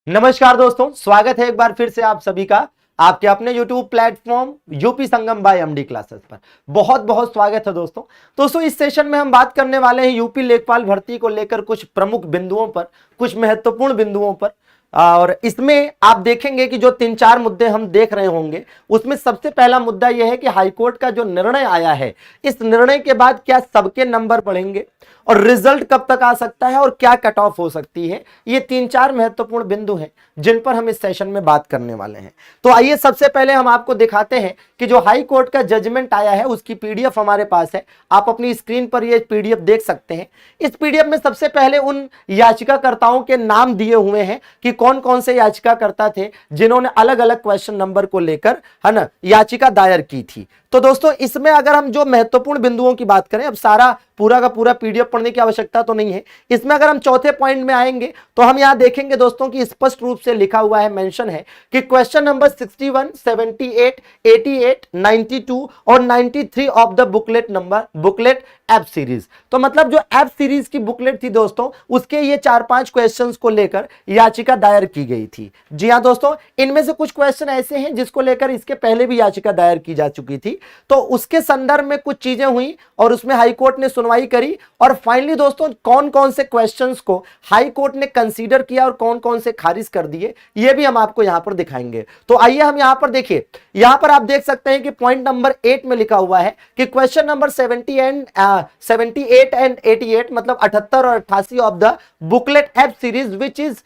नमस्कार दोस्तों, स्वागत है एक बार फिर से आप सभी का आपके अपने YouTube प्लेटफॉर्म यूपी संगम बाय एमडी क्लासेस पर। बहुत बहुत स्वागत है दोस्तों इस सेशन में हम बात करने वाले हैं यूपी लेखपाल भर्ती को लेकर कुछ प्रमुख बिंदुओं पर, कुछ महत्वपूर्ण बिंदुओं पर। और इसमें आप देखेंगे कि जो 3-4 मुद्दे हम देख रहे होंगे, उसमें सबसे पहला मुद्दा यह है कि हाईकोर्ट का जो निर्णय आया है, इस निर्णय के बाद क्या सबके नंबर बढ़ेंगे और रिजल्ट कब तक आ सकता है और क्या कट ऑफ हो सकती है। ये 3-4 महत्वपूर्ण बिंदु हैं जिन पर हम इस सेशन में बात करने वाले हैं। तो आइए सबसे पहले हम आपको दिखाते हैं कि जो हाई कोर्ट का जजमेंट आया है उसकी पीडीएफ हमारे पास है। आप अपनी स्क्रीन पर ये पीडीएफ देख सकते हैं। इस पीडीएफ में सबसे पहले उन याचिकाकर्ताओं के नाम दिए हुए हैं कि कौन कौन से याचिकाकर्ता थे जिन्होंने अलग अलग क्वेश्चन नंबर को लेकर, है ना, याचिका दायर की थी। तो दोस्तों इसमें अगर हम जो महत्वपूर्ण बिंदुओं की बात करें, अब सारा पूरा का पूरा पीडीएफ पढ़ने की आवश्यकता तो नहीं है। इसमें अगर हम चौथे पॉइंट में आएंगे तो हम यहां देखेंगे दोस्तों कि स्पष्ट रूप से लिखा हुआ है, मेंशन है कि क्वेश्चन नंबर 61, 78, 88, 92 और 93 of the booklet F series. तो मतलब जो एफ सीरीज की बुकलेट थी दोस्तों, उसके ये 4-5 क्वेश्चंस को लेकर याचिका दायर की गई थी। जी हां दोस्तों, इनमें से कुछ क्वेश्चन ऐसे हैं जिसको लेकर इसके पहले भी याचिका दायर की जा चुकी थी। तो उसके संदर्भ में कुछ चीजें हुई और उसमें हाई कोर्ट ने सुनवाई करी और फाइनली दोस्तों कौन कौन से क्वेश्चंस को हाई कोर्ट ने कंसीडर किया और कौन कौन से खारिज कर दिए, ये भी हम आपको यहां पर दिखाएंगे। तो आइए हम यहां पर देखिए, यहां पर आप देख सकते हैं कि पॉइंट नंबर 8 में लिखा हुआ है कि क्वेश्चन नंबर 78 एंड 88 मतलब 78 और 88 of the booklet F series which is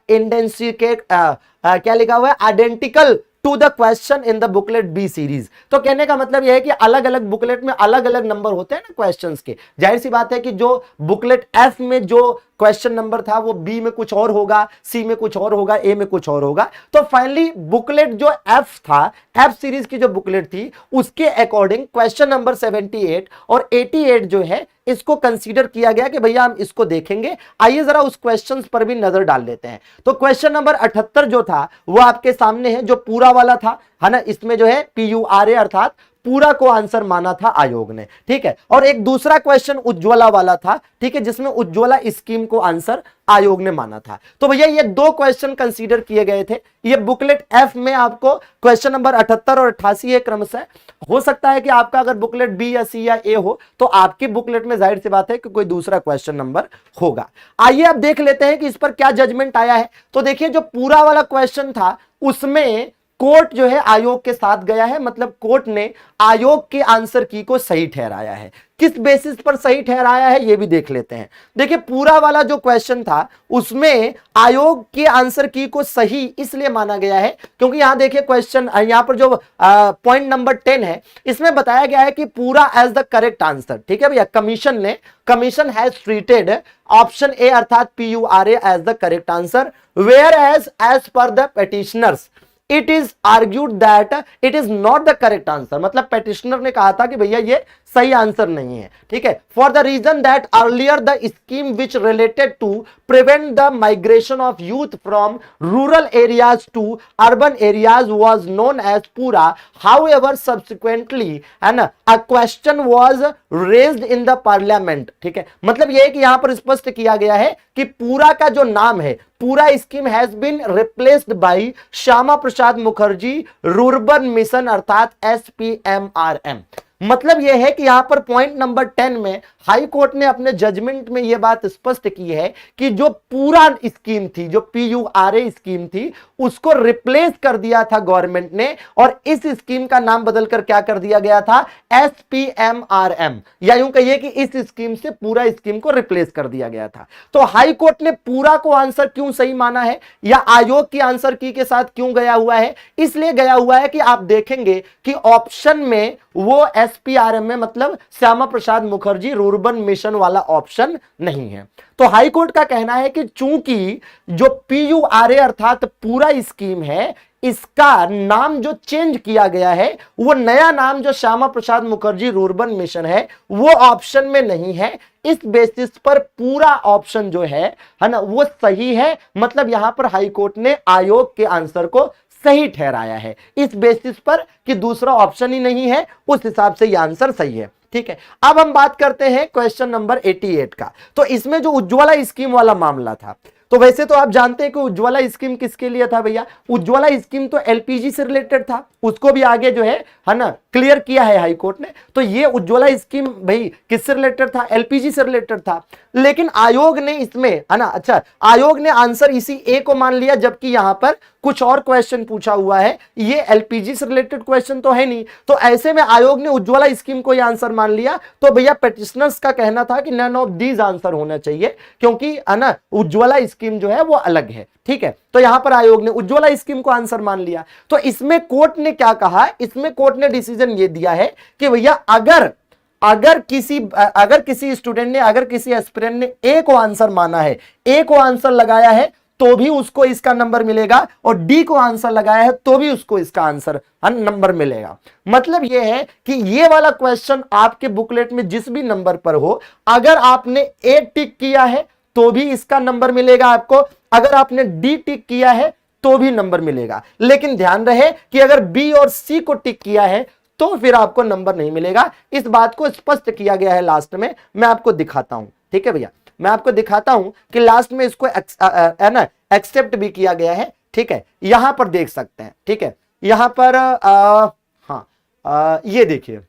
इंडेंसिकेट, क्या लिखा हुआ है, identical to the question in the booklet B series. तो कहने का मतलब यह है कि अलग अलग बुकलेट में अलग अलग नंबर होते हैं ना क्वेश्चंस के। जाहिर सी बात है कि जो बुकलेट एफ में जो क्वेश्चन नंबर था वो बी में कुछ और होगा, सी में कुछ और होगा, ए में कुछ और होगा। तो फाइनली बुकलेट जो एफ था, एफ सीरीज की जो बुकलेट थी, उसके अकॉर्डिंग क्वेश्चन नंबर 78 और 88 जो है इसको कंसीडर किया गया कि भैया हम इसको देखेंगे। आइए जरा उस क्वेश्चंस पर भी नजर डाल लेते हैं। तो क्वेश्चन नंबर 78 जो था वो आपके सामने है, जो पूरा वाला था, है ना, इसमें जो है PURA अर्थात पूरा को आंसर माना था आयोग ने, ठीक है। और एक दूसरा क्वेश्चन उज्ज्वला वाला था, ठीक है, जिसमें उज्ज्वला स्कीम को आंसर आयोग ने माना था। तो भैया ये 2 क्वेश्चन कंसीडर किए गए थे। ये बुकलेट एफ में आपको क्वेश्चन नंबर 78 और 88 है क्रमशः। हो सकता है कि आपका अगर बुकलेट बी या सी या ए हो तो आपकी बुकलेट में जाहिर सी बात है कि कोई दूसरा क्वेश्चन नंबर होगा। आइए अब देख लेते हैं कि इस पर क्या जजमेंट आया है। तो देखिए, जो पूरा वाला क्वेश्चन था उसमें कोर्ट जो है आयोग के साथ गया है, मतलब कोर्ट ने आयोग के आंसर की को सही ठहराया है। किस बेसिस पर सही ठहराया है ये भी देख लेते हैं। देखिए, पूरा वाला जो क्वेश्चन था उसमें आयोग के आंसर की को सही इसलिए माना गया है क्योंकि यहां देखिए क्वेश्चन, यहां पर जो पॉइंट नंबर 10 है इसमें बताया गया है कि पूरा एज द करेक्ट आंसर, ठीक है भैया। Commission has treated option A अर्थात PURA as the correct answer, whereas per the petitioners it is argued that it is not the correct answer. मतलब पेटिशनर ने कहा था कि भैया ये सही आंसर नहीं है, ठीक है। For the reason that earlier the scheme which related to prevent the migration of youth from rural areas to urban areas was known as PURA, however subsequently, है ना, a question was raised in the parliament, ठीक है। मतलब यह है कि यहां पर स्पष्ट किया गया है कि पूरा का जो नाम है, PURA scheme has been replaced by Shyama Prasad Mukherjee rurban mission अर्थात SPMRM। मतलब यह है कि यहां पर पॉइंट नंबर 10 में हाई कोर्ट ने अपने जजमेंट में यह बात स्पष्ट की है कि जो पूरा स्कीम थी, जो PURA स्कीम थी, उसको रिप्लेस कर दिया था गवर्नमेंट ने और इस स्कीम का नाम बदलकर क्या कर दिया गया था, SPMRM, या यूं कहिए कि इस स्कीम से पूरा स्कीम को रिप्लेस कर दिया गया था। तो हाई कोर्ट ने पूरा को आंसर क्यों सही माना है या आयोग की आंसर की के साथ क्यों गया हुआ है, इसलिए गया हुआ है कि आप देखेंगे कि ऑप्शन में वो SPRM में मतलब श्यामा प्रसाद मुखर्जी रूरबन मिशन वाला ऑप्शन नहीं है। तो हाई कोर्ट का कहना है कि चूंकि जो PURA अर्थात पूरा स्कीम है, इसका नाम जो चेंज किया गया है, वो नया नाम जो श्यामा प्रसाद मुखर्जी रूरबन मिशन है वो ऑप्शन में नहीं है। इस बेसिस पर पूरा ऑप्शन जो है ना, वो सही है। मतलब यहां पर हाई कोर्ट ने आयोग के आंसर को सही ठहराया है इस बेसिस पर कि दूसरा ऑप्शन ही नहीं है, उस हिसाब से यह आंसर सही है, ठीक है। अब हम बात करते हैं क्वेश्चन नंबर 88 का। तो इसमें जो उज्ज्वला स्कीम वाला मामला था, तो वैसे तो आप जानते हैं कि उज्ज्वला स्कीम किसके लिए था भैया, उज्ज्वला स्कीम तो एलपीजी से रिलेटेड था, उसको भी आगे जो है ना क्लियर किया है हाई कोर्ट ने। तो ये उज्ज्वला स्कीम भाई किससे रिलेटेड था, एलपीजी से रिलेटेड था। लेकिन आयोग ने इसमें है ना, अच्छा आयोग ने आंसर इसी ए को मान लिया, जबकि यहां पर कुछ और क्वेश्चन पूछा हुआ है, ये एलपीजी से रिलेटेड क्वेश्चन तो है नहीं। तो ऐसे में आयोग ने उज्ज्वला स्कीम को यह आंसर मान लिया। तो भैया पेटिशनर्स का कहना था कि नन ऑफ दीज आंसर होना चाहिए, क्योंकि है ना उज्ज्वला स्कीम जो है वो अलग है, ठीक है। तो यहां पर आयोग ने उज्ज्वला स्कीम को आंसर मान लिया। तो इसमें कोर्ट ने क्या कहा, इसमें कोर्ट ने डिसीजन ये दिया है कि भैया अगर किसी स्टूडेंट ने, अगर किसी एस्पिरेंट ने ए को आंसर माना है, ए को आंसर लगाया है, तो भी उसको इसका नंबर मिलेगा, और डी को आंसर लगाया है तो भी उसको इसका आंसर नंबर मिलेगा। मतलब यह है कि ये वाला क्वेश्चन आपके बुकलेट में जिस भी नंबर पर हो, अगर आपने ए टिक किया है तो भी इसका नंबर मिलेगा आपको, अगर आपने डी टिक किया है तो भी नंबर मिलेगा। लेकिन ध्यान रहे कि अगर बी और सी को टिक किया है तो फिर आपको नंबर नहीं मिलेगा। इस बात को स्पष्ट किया गया है लास्ट में, मैं आपको दिखाता हूं, ठीक है भैया, मैं आपको दिखाता हूं कि लास्ट में इसको है ना एक्सेप्ट भी किया गया है, ठीक है। यहां पर देख सकते हैं, ठीक है, यहां पर ये देखिए,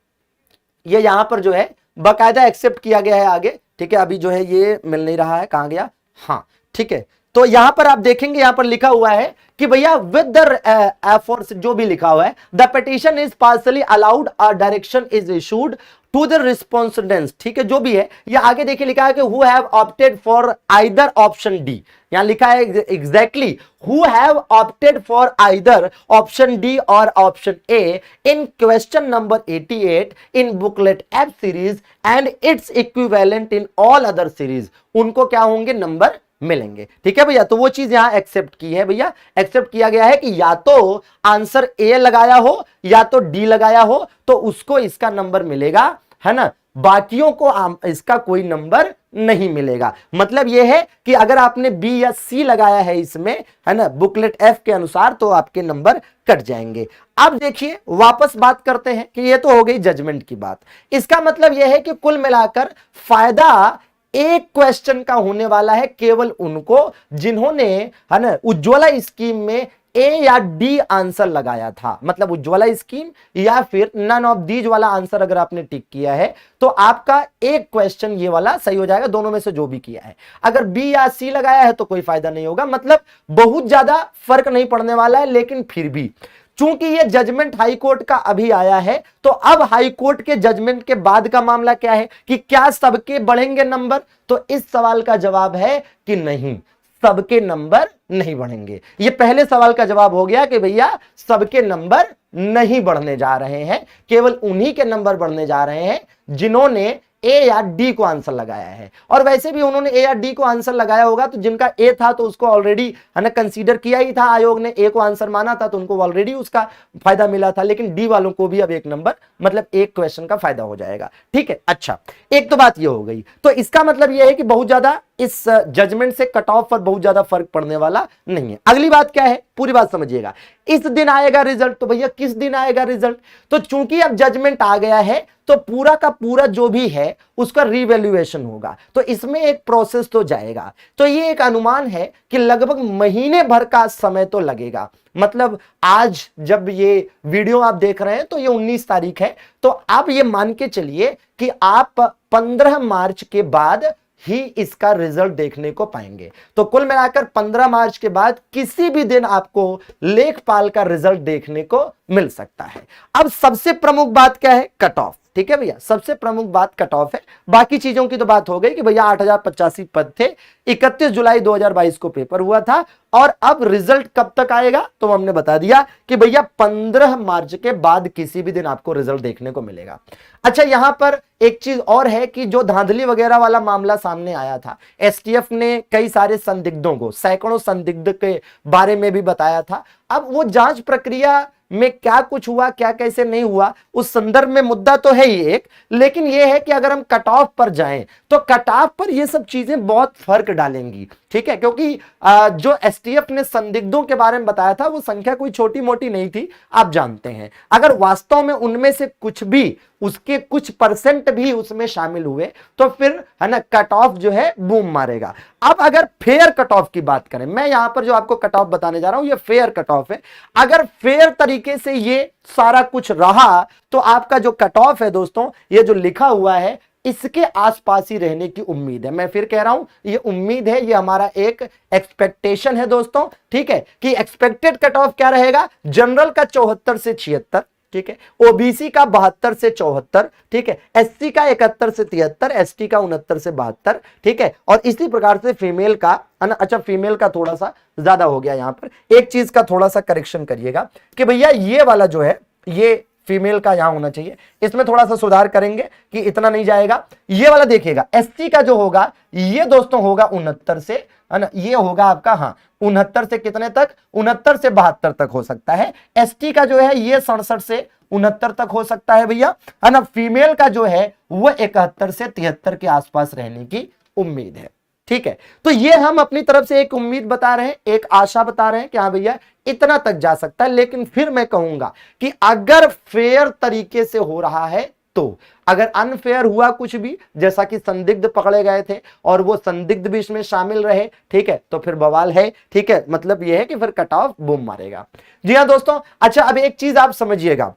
ये यहां पर जो है बाकायदा एक्सेप्ट किया गया है आगे, ठीक है। अभी जो है ये मिल नहीं रहा है, कहां गया, हाँ ठीक है। तो यहां पर आप देखेंगे, यहां पर लिखा हुआ है कि भैया विद द एफर्ट्स, जो भी लिखा हुआ है, the petition is partially allowed, a direction is issued to the respondents, ठीक है, जो भी है। ये आगे देखिए लिखा है कि who have opted for either option D, यहां लिखा है exactly who have opted for either option D और option A in question number 88 in booklet F series and it's equivalent in all other series, उनको क्या होंगे, number मिलेंगे, ठीक है भैया। तो वो चीज यहां एक्सेप्ट की है भैया, एक्सेप्ट किया गया है कि या तो आंसर ए लगाया हो या तो डी लगाया हो तो उसको इसका नंबर मिलेगा, है ना, बाकियों को इसका कोई नंबर नहीं मिलेगा। मतलब यह है कि अगर आपने बी या सी लगाया है इसमें, है ना, बुकलेट एफ के अनुसार, तो आपके नंबर कट जाएंगे। अब देखिए वापस बात करते हैं कि ये तो हो गई जजमेंट की बात। इसका मतलब यह है कि कुल मिलाकर फायदा एक क्वेश्चन का होने वाला है केवल उनको जिन्होंने, है ना, उज्ज्वला स्कीम में ए या डी आंसर लगाया था। मतलब उज्ज्वला स्कीम या फिर नन ऑफ दीज वाला आंसर अगर आपने टिक किया है तो आपका एक क्वेश्चन ये वाला सही हो जाएगा, दोनों में से जो भी किया है। अगर बी या सी लगाया है तो कोई फायदा नहीं होगा, मतलब बहुत ज्यादा फर्क नहीं पड़ने वाला है। लेकिन फिर भी चूंकि ये जजमेंट हाई कोर्ट का अभी आया है, तो अब हाई कोर्ट के जजमेंट के बाद का मामला क्या है कि क्या सबके बढ़ेंगे नंबर, तो इस सवाल का जवाब है कि नहीं, सबके नंबर नहीं बढ़ेंगे। ये पहले सवाल का जवाब हो गया कि भैया सबके नंबर नहीं बढ़ने जा रहे हैं, केवल उन्हीं के नंबर बढ़ने जा रहे हैं जिन्होंने ए या डी को आंसर लगाया है। और वैसे भी उन्होंने ए या डी को आंसर लगाया होगा तो जिनका ए था तो उसको ऑलरेडी, है ना, कंसीडर किया ही था आयोग ने, ए को आंसर माना था तो उनको ऑलरेडी उसका फायदा मिला था। लेकिन डी वालों को भी अब एक नंबर, मतलब एक क्वेश्चन का फायदा हो जाएगा, ठीक है। अच्छा, एक तो बात ये हो गई। तो इसका मतलब यह है कि बहुत ज्यादा इस जजमेंट से कट ऑफ पर बहुत ज्यादा फर्क पड़ने वाला नहीं है। अगली बात क्या है, पूरी बात समझिएगा। इस दिन आएगा रिजल्ट, तो भैया किस दिन आएगा रिजल्ट, तो चूंकि अब जजमेंट आ गया है तो पूरा का पूरा जो भी है उसका रिवैल्यूएशन होगा, तो इसमें एक प्रोसेस तो जाएगा। तो ये एक अनुमान है कि लगभग महीने भर का समय तो लगेगा। मतलब आज जब ये वीडियो आप देख रहे हैं तो ये 19 तारीख है, तो आप ये मान के चलिए कि आप 15 मार्च के बाद ही इसका रिजल्ट देखने को पाएंगे। तो कुल मिलाकर 15 मार्च के बाद किसी भी दिन आपको लेखपाल का रिजल्ट देखने को मिल सकता है। अब सबसे प्रमुख बात क्या है, कट ऑफ, ठीक है भैया, सबसे प्रमुख बात कट ऑफ है। बाकी चीजों की तो बात हो गई कि भैया 8085 पद थे, 31 जुलाई 2022 को पेपर हुआ था, और अब रिजल्ट कब तक आएगा तो हमने बता दिया कि भैया 15 मार्च के बाद किसी भी दिन आपको रिजल्ट देखने को मिलेगा। अच्छा, यहां पर एक चीज और है कि जो धांधली वगैरह वाला मामला सामने आया था, एसटीएफ ने कई सारे संदिग्धों को, सैकड़ों संदिग्ध के बारे में भी बताया था। अब वो जांच प्रक्रिया में क्या कुछ हुआ, क्या कैसे नहीं हुआ, उस संदर्भ में मुद्दा तो है ही एक, लेकिन यह है कि अगर हम कट ऑफ पर जाएं तो कट ऑफ पर ये सब चीजें बहुत फर्क डालेंगी, ठीक है, क्योंकि जो एसटीएफ ने संदिग्धों के बारे में बताया था वो संख्या कोई छोटी मोटी नहीं थी, आप जानते हैं। अगर वास्तव में उनमें से कुछ भी, उसके कुछ परसेंट भी उसमें शामिल हुए तो फिर है ना कट ऑफ जो है बूम मारेगा। अब अगर फेयर कट ऑफ की बात करें, मैं यहां पर जो आपको कट ऑफ बताने जा रहा हूं ये फेयर कट ऑफ है। अगर फेयर तरीके से ये सारा कुछ रहा तो आपका जो कट ऑफ है दोस्तों, ये जो लिखा हुआ है इसके आसपास ही रहने की उम्मीद है। मैं फिर कह रहा हूं ये उम्मीद है, ये हमारा एक एक्सपेक्टेशन है दोस्तों, ठीक है, कि एक्सपेक्टेड कट ऑफ क्या रहेगा, जनरल का 74 से 76, ठीक है, ओबीसी का 72 से 74, ठीक है, एससी का 71 से 73, एसटी का 69 से 72, ठीक है, और इसी प्रकार से फीमेल का, अच्छा फीमेल का थोड़ा सा ज्यादा हो गया। यहां पर एक चीज का थोड़ा सा करेक्शन करिएगा कि भैया ये वाला जो है ये फीमेल का यहां होना चाहिए, इसमें थोड़ा सा सुधार करेंगे कि इतना नहीं जाएगा। ये वाला देखिएगा, एसटी का जो होगा ये दोस्तों होगा 69 से, है ना, ये होगा आपका हाँ 69 से कितने तक, 69 से 72 तक हो सकता है। एसटी का जो है ये 67 से 69 तक हो सकता है भैया, है ना। फीमेल का जो है वो 71 से 73 के आसपास रहने की उम्मीद है, ठीक है। तो ये हम अपनी तरफ से एक उम्मीद बता रहे हैं, एक आशा बता रहे हैं कि हाँ भैया इतना तक जा सकता है। लेकिन फिर मैं कहूंगा कि अगर फेयर तरीके से हो रहा है तो, अगर अनफेयर हुआ कुछ भी, जैसा कि संदिग्ध पकड़े गए थे और वो संदिग्ध भी इसमें शामिल रहे, ठीक है, तो फिर बवाल है, ठीक है। मतलब ये है कि फिर कट ऑफ बूम मारेगा। जी हाँ दोस्तों, अच्छा अब एक चीज आप समझिएगा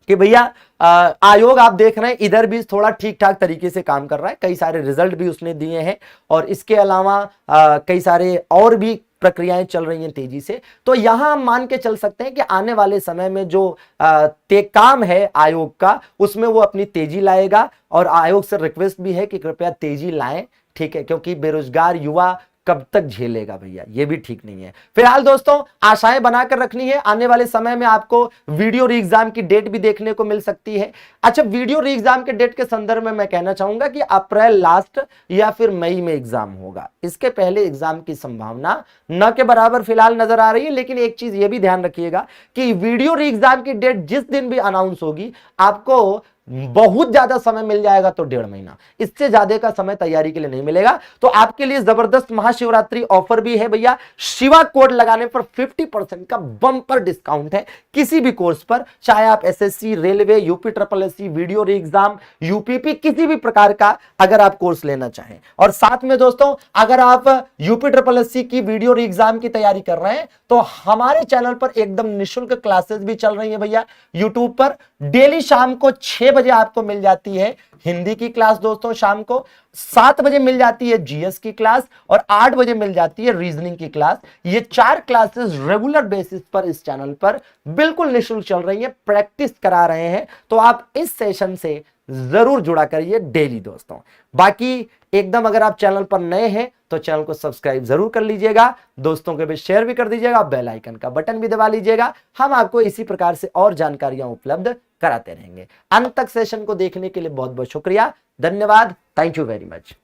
कि भैया आयोग आप देख रहे हैं इधर भी थोड़ा ठीक ठाक तरीके से काम कर रहा है, कई सारे रिजल्ट भी उसने दिए हैं और इसके अलावा कई सारे और भी प्रक्रियाएं चल रही हैं तेजी से। तो यहां हम मान के चल सकते हैं कि आने वाले समय में जो काम है आयोग का, उसमें वो अपनी तेजी लाएगा और आयोग से रिक्वेस्ट भी है कि कृपया तेजी लाएं, ठीक है, क्योंकि बेरोजगार युवा कब तक झेलेगा भैया, ये भी ठीक नहीं है। फिलहाल दोस्तों आशाएं बनाकर रखनी है, आने वाले समय में आपको वीडियो री एग्जाम की डेट भी देखने को मिल सकती है। अच्छा, वीडियो री एग्जाम के डेट के संदर्भ में मैं कहना चाहूंगा कि अप्रैल लास्ट या फिर मई में एग्जाम होगा, इसके पहले एग्जाम की संभावना न के बराबर फिलहाल नजर आ रही है। लेकिन एक चीज ये भी ध्यान रखिएगा कि वीडियो री एग्जाम की डेट जिस दिन भी अनाउंस होगी आपको बहुत ज्यादा समय मिल जाएगा, तो 1.5 महीना, इससे ज्यादा का समय तैयारी के लिए नहीं मिलेगा। तो आपके लिए जबरदस्त महाशिवरात्रि ऑफर भी है भैया, शिवा कोड लगाने पर 50% का बम्पर डिस्काउंट है किसी भी कोर्स पर, चाहे आप SSC, railway, UP triple SC, video री एग्जाम, यूपीपी, किसी भी प्रकार का अगर आप कोर्स लेना चाहें। और साथ में दोस्तों अगर आप यूपी ट्रिपल एससी की वीडियो री एग्जाम की तैयारी कर रहे हैं तो हमारे चैनल पर एकदम निःशुल्क क्लासेस भी चल रही है भैया यूट्यूब पर। डेली शाम को 6 बजे आपको मिल जाती है हिंदी की क्लास दोस्तों, शाम को 7 बजे मिल जाती है जीएस की क्लास और 8 बजे मिल जाती है रीजनिंग की क्लास। ये 4 क्लासेस रेगुलर बेसिस पर इस चैनल पर बिल्कुल निःशुल्क चल रही है, प्रैक्टिस करा रहे हैं। तो आप इस सेशन से जरूर जुड़ा करिए डेली दोस्तों। बाकी एकदम अगर आप चैनल पर नए हैं तो चैनल को सब्सक्राइब जरूर कर लीजिएगा, दोस्तों के बीच शेयर भी कर दीजिएगा, बेल आइकन का बटन भी दबा लीजिएगा। हम आपको इसी प्रकार से और जानकारियां उपलब्ध कराते रहेंगे। अंत तक सेशन को देखने के लिए बहुत बहुत शुक्रिया, धन्यवाद, थैंक यू वेरी मच।